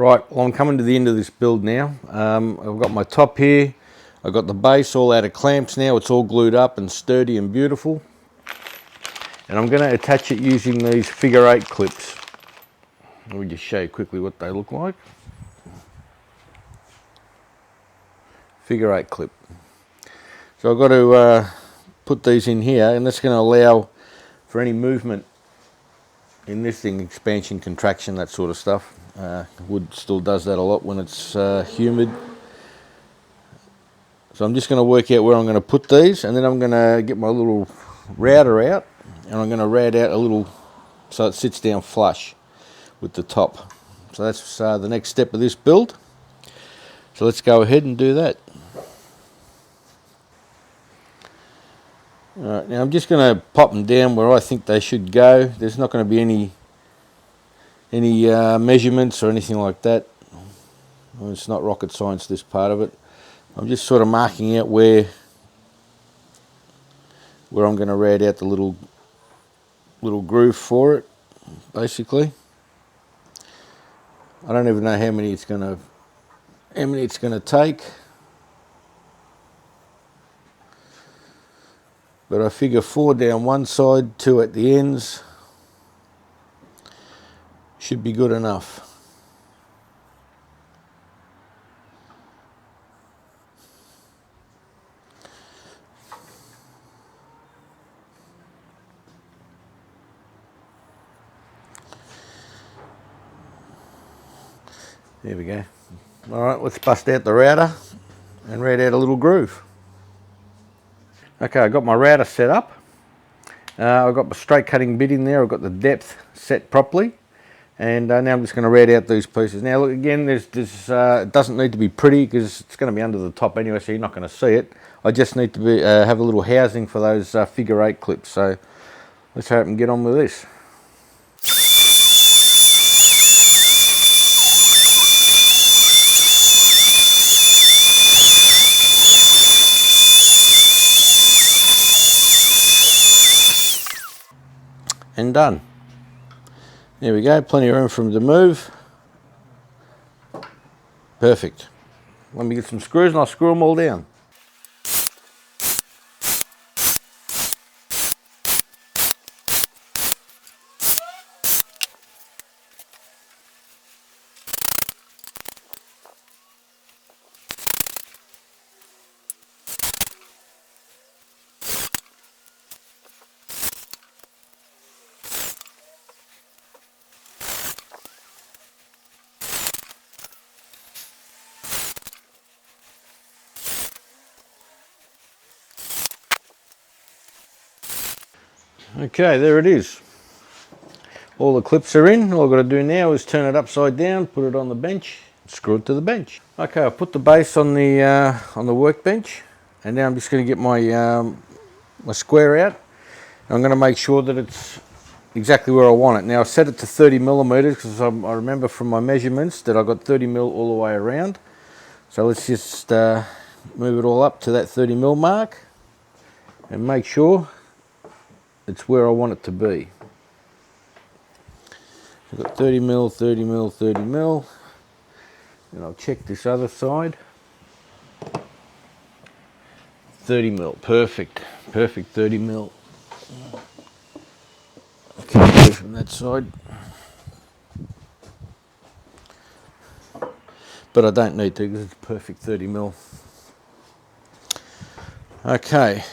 Right, well, I'm coming to the end of this build now. I've got my top here, I've got the base all out of clamps now, it's all glued up and sturdy and beautiful. And I'm going to attach it using these figure 8 clips. Let me just show you quickly what they look like. Figure 8 clip. So I've got to put these in here, and that's going to allow for any movement in this thing, expansion, contraction, that sort of stuff. Wood still does that a lot when it's humid. So I'm just going to work out where I'm going to put these, and then I'm going to get my little router out, and I'm going to route out a little so it sits down flush with the top. So that's the next step of this build. So let's go ahead and do that. Alright, now I'm just going to pop them down where I think they should go. There's not going to be any measurements or anything like that. Well, it's not rocket science, this part of it. I'm just sort of marking out where I'm going to route out the little groove for it, basically. I don't even know how many it's going to take, but I figure 4 down one side, 2 at the ends should be good enough. There we go. All right, let's bust out the router and route out a little groove. Okay, I've got my router set up. I've got my straight cutting bit in there. I've got the depth set properly. And now I'm just going to route out these pieces. Now look, again, it doesn't need to be pretty because it's going to be under the top anyway, so you're not going to see it. I just need to have a little housing for those figure 8 clips. So let's hope and get on with this. And done. There we go, plenty of room for them to move. Perfect. Let me get some screws and I'll screw them all down. Okay, there it is. All the clips are in. All I've got to do now is turn it upside down, put it on the bench, screw it to the bench. Okay, I've put the base on the workbench, and now I'm just going to get my my square out. I'm going to make sure that it's exactly where I want it. Now I've set it to 30 millimeters because I remember from my measurements that I got 30 mil all the way around. So let's just move it all up to that 30 mil mark and make sure it's where I want it to be. I've got 30 mil, 30 mil, 30 mil. And I'll check this other side. 30 mil, perfect. Perfect 30 mil. Okay, go from that side. But I don't need to because it's perfect 30 mil. Okay.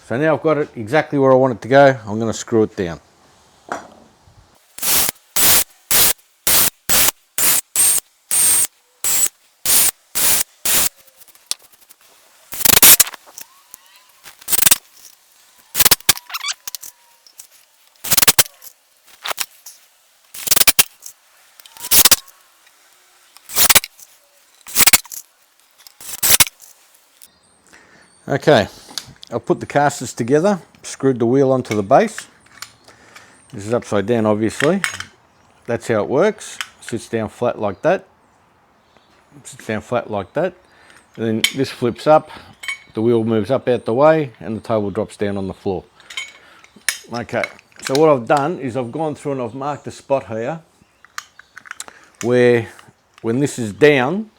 So now I've got it exactly where I want it to go. I'm going to screw it down. Okay. I've put the castors together, screwed the wheel onto the base. This is upside down, obviously. That's how it works. Sits down flat like that. Sits down flat like that. And then this flips up, the wheel moves up out the way, and the table drops down on the floor. Okay, so what I've done is I've gone through and I've marked a spot here where when this is down,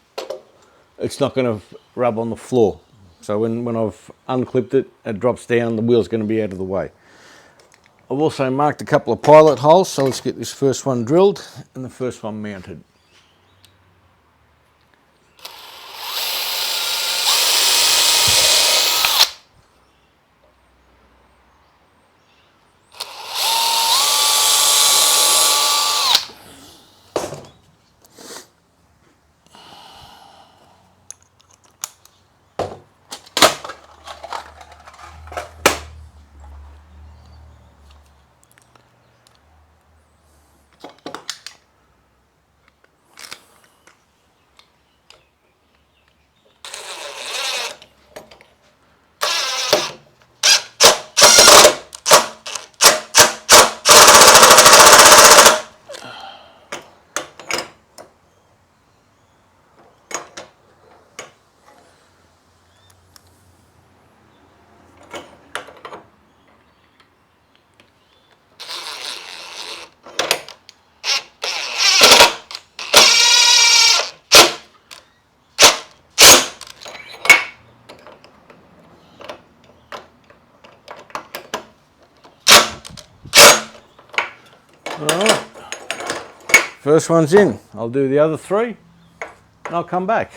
it's not going to rub on the floor. So when I've unclipped it, it drops down, the wheel's going to be out of the way. I've also marked a couple of pilot holes, so let's get this first one drilled and the first one mounted. Alright, first one's in. I'll do the other three and I'll come back.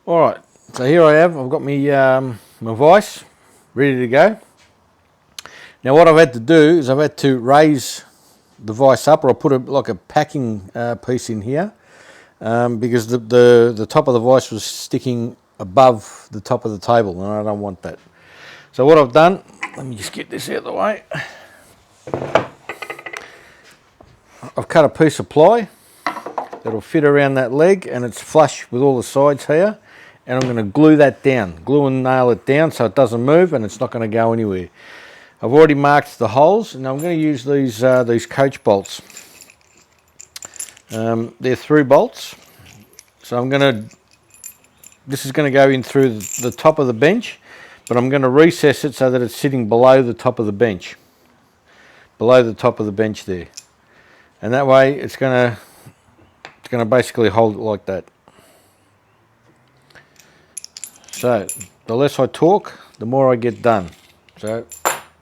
Alright, so here I have, I've got my vise ready to go. Now what I've had to do is I've had to raise the vise up, or I'll put like a packing piece in here because the top of the vise was sticking above the top of the table and I don't want that. So what I've done, let me just get this out of the way. I've cut a piece of ply that'll fit around that leg and it's flush with all the sides here, and I'm going to glue that down, glue and nail it down so it doesn't move and it's not going to go anywhere. I've already marked the holes and I'm going to use these coach bolts. They're through bolts, so this is going to go in through the top of the bench, but I'm going to recess it so that it's sitting below the top of the bench, there. And that way it's going to basically hold it like that. So the less I talk, the more I get done. So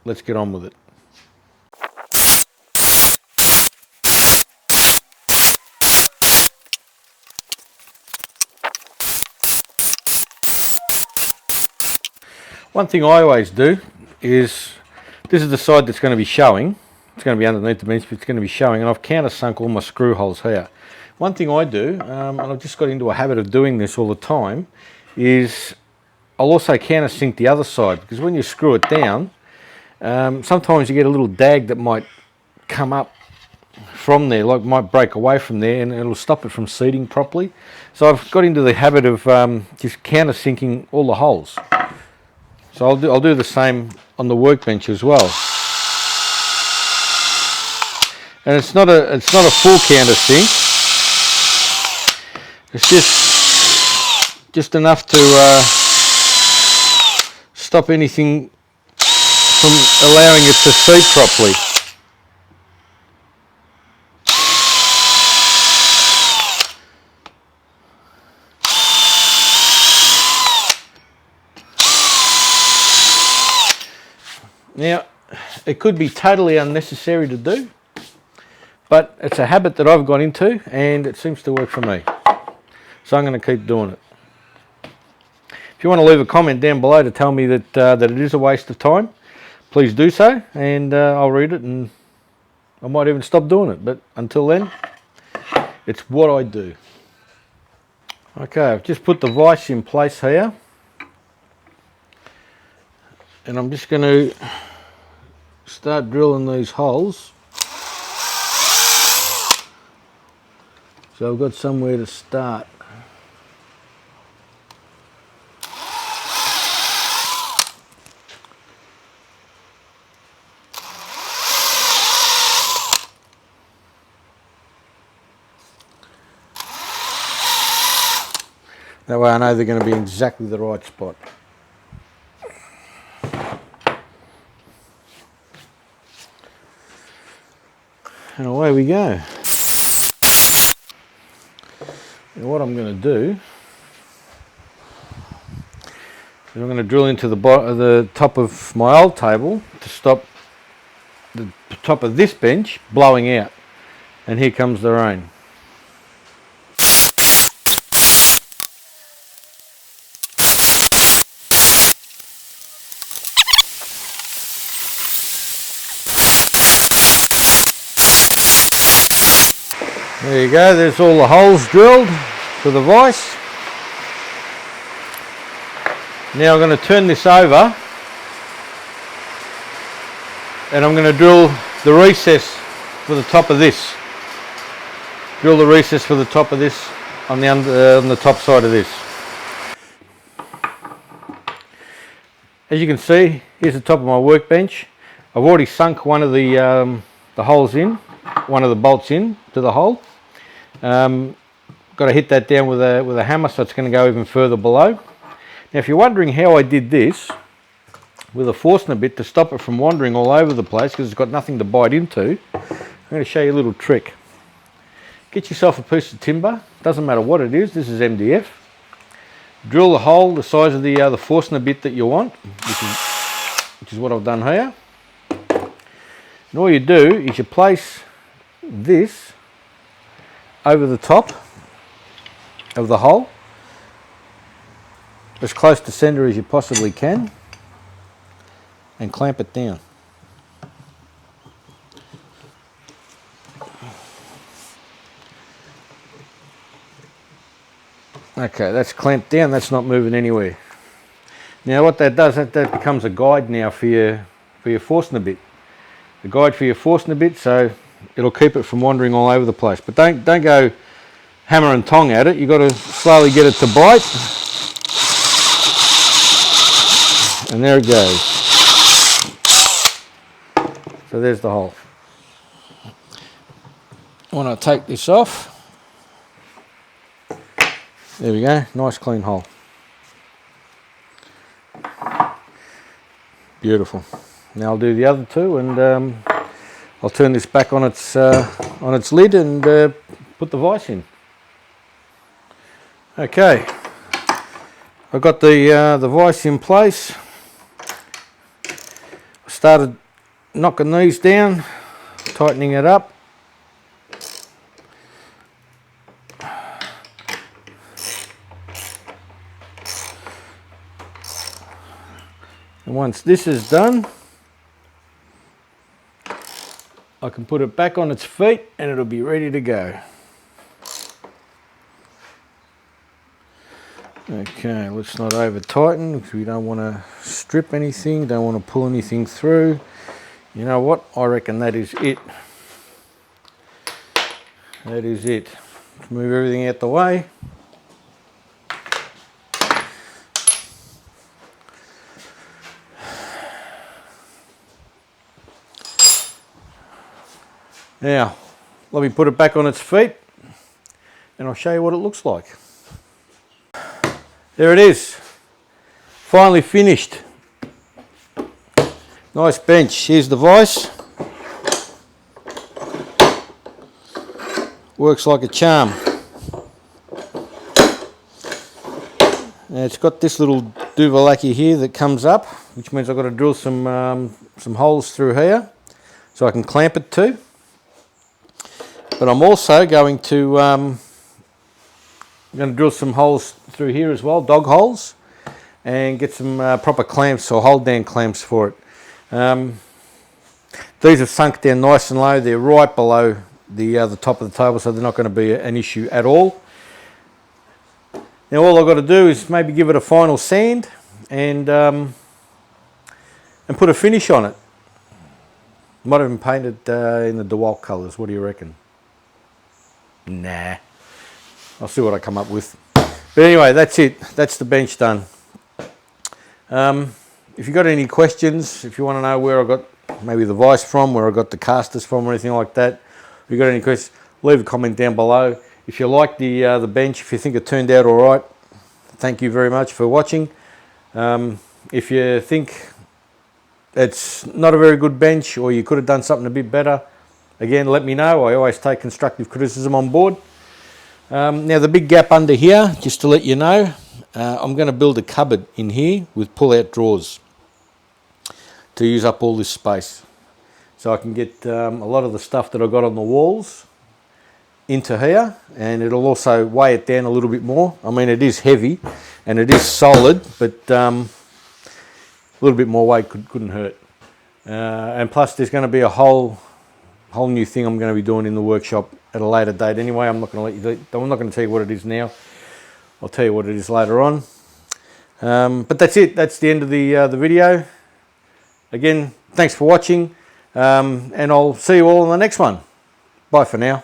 let's get on with it. One thing I always do is, this is the side that's going to be showing. It's going to be underneath the bench, but it's going to be showing, and I've countersunk all my screw holes here. One thing I do, and I've just got into a habit of doing this all the time, is I'll also countersink the other side, because when you screw it down, sometimes you get a little dag that might come up from there, like might break away from there, and it'll stop it from seating properly. So I've got into the habit of just countersinking all the holes. So I'll do the same on the workbench as well. And it's not a full countersink. It's just enough to stop anything from allowing it to seat properly. Now, it could be totally unnecessary to do, but it's a habit that I've got into and it seems to work for me. So I'm going to keep doing it. If you want to leave a comment down below to tell me that it is a waste of time, please do so, and I'll read it, and I might even stop doing it. But until then, it's what I do. Okay, I've just put the vise in place here, and I'm just going to start drilling these holes. So I've got somewhere to start. That way I know they're going to be in exactly the right spot. And away we go. what I'm going to do is I'm going to drill into the top of my old table to stop the top of this bench blowing out. And here comes the rain. There you go, there's all the holes drilled for the vise. Now I'm going to turn this over and I'm going to drill the recess for the top of this. Drill the recess for the top of this on the top side of this. As you can see, here's the top of my workbench. I've already sunk one of the holes in, one of the bolts in to the hole. Got to hit that down with a hammer, so it's going to go even further below. Now if you're wondering how I did this with a Forstner bit to stop it from wandering all over the place because it's got nothing to bite into, I'm going to show you a little trick. Get yourself a piece of timber, doesn't matter what it is, this is MDF. Drill the hole the size of the Forstner bit that you want, which is what I've done here. And all you do is you place this over the top of the hole, as close to centre as you possibly can, and clamp it down. Okay, that's clamped down, that's not moving anywhere. Now what that does, that becomes a guide now for your Forstner bit. A guide for your Forstner bit, so it'll keep it from wandering all over the place. But don't go hammer and tong at it, you've got to slowly get it to bite. And there it goes. So there's the hole. When I take this off, there we go, nice clean hole. Beautiful. Now I'll do the other two, and I'll turn this back on its lid and put the vise in. Okay, I've got the vise in place. I started knocking these down, tightening it up. And once this is done, I can put it back on its feet and it'll be ready to go. Okay, let's not over tighten because we don't want to strip anything, don't want to pull anything through. You know what? I reckon that is it. That is it. Let's move everything out the way. Now, let me put it back on its feet and I'll show you what it looks like. There it is, finally finished. Nice bench. Here's the vise. Works like a charm. Now it's got this little duvalaki here that comes up, which means I've got to drill some holes through here so I can clamp it to. But I'm also going to drill some holes through here as well, dog holes, and get some proper clamps or hold down clamps for it. These have sunk down nice and low. They're right below the top of the table, so they're not going to be an issue at all. Now all I've got to do is maybe give it a final sand and put a finish on it. Might have been painted in the DeWalt colours. What do you reckon? Nah, I'll see what I come up with. But anyway, that's it. That's the bench done. If you've got any questions, if you want to know where I got maybe the vise from, where I got the castors from or anything like that, if you've got any questions, leave a comment down below. If you like the bench, if you think it turned out all right, thank you very much for watching. If you think it's not a very good bench or you could have done something a bit better, again, let me know. I always take constructive criticism on board. Now the big gap under here, just to let you know, I'm going to build a cupboard in here with pull-out drawers to use up all this space. So I can get a lot of the stuff that I've got on the walls into here, and it'll also weigh it down a little bit more. I mean, it is heavy and it is solid, but a little bit more weight couldn't hurt. And plus there's going to be a whole new thing I'm going to be doing in the workshop at a later date anyway. I'm not going to tell you what it is now. I'll tell you what it is later on. But that's it. That's the end of the video. Again, thanks for watching, and I'll see you all in the next one. Bye for now.